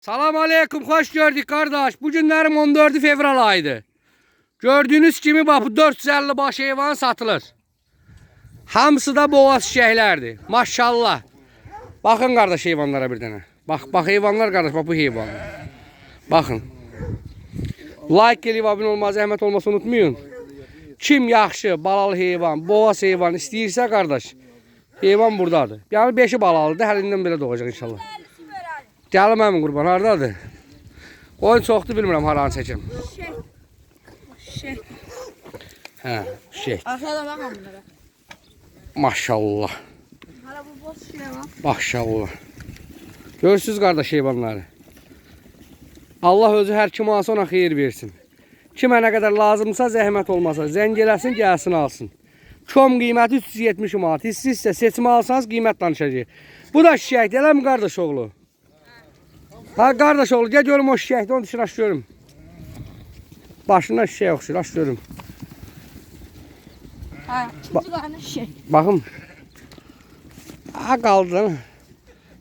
Salam aleyküm, hoş gördük kardeş. Bu günlerim 14 fevral ayıydı. Gördüğünüz gibi bak bu 450 baş heyvan satılır. Hamısı da boğaz şehirlerdi. Maşallah. Bakın kardeş heyvanlara bir tane. Bak heyvanlar kardeş, bak bu heyvanlar. Bakın. Like eləyib abunə olmağı, zəhmət olması unutmayın. Kim yaxşı balalı heyvan, boğaz heyvan istəyirsə kardeş, heyvan buradadır. Yani 5'i balalıdır, həlindən belə doğacaq inşallah. Gəlim əmin qurban, haradadır? Oyun çoxdur, bilmirəm haranı çəkim. Hə, şey. Aşağıda baxın bunlara. Maşallah. Hala bu boz şey var. Maşallah. Görürsünüz kardeş heyvanları. Allah özü hər kim alsa ona xeyir versin. Kimə nə qədər lazımsa, zəhmət olmasa, zəng eləsin, gəlsin alsın. Kom qiyməti 370 manat. İstəyirsə seçimi alsanız qiymət danışacaq. Bu da şişəkdir, eləmi qardaş oğlu? Ha qardaş oğlu, gəl görüm o şişəkdir, onu dışır aç görüm. Başından şişək oxşur, aç görüm. Ha, ikinci qarnı şey. Baxım. Ha qaldı da.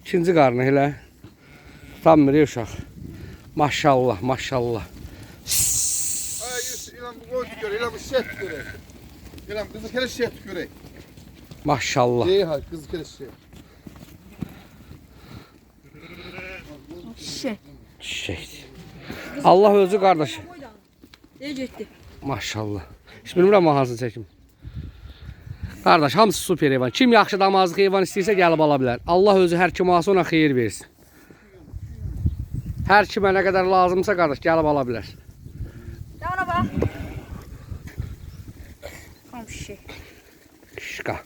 İkinci qarnı elə. Tutanmır uşaq. Maşallah, maşallah. İlan bu boy tükürək, ilan bu şişət tükürək. İlan qızı kere şişət tükürək. Maşallah. İyi hay, qızı kere şişət. Şey. Çiçektir. Allah özü kardeşi. Ne getdi? Maşallah. Hiç bilmirəm hansı çəkim. Kardeş hamısı super heyvan. Kim yaxşı damazlıq heyvan istəyirsə gəlib ala bilər. Allah özü hər kim alsa ona xeyir versin. Hər kimə nə qədər lazımsa kardeş gəlib ala bilər. Ya ona bak. Tam şey. Şıqa.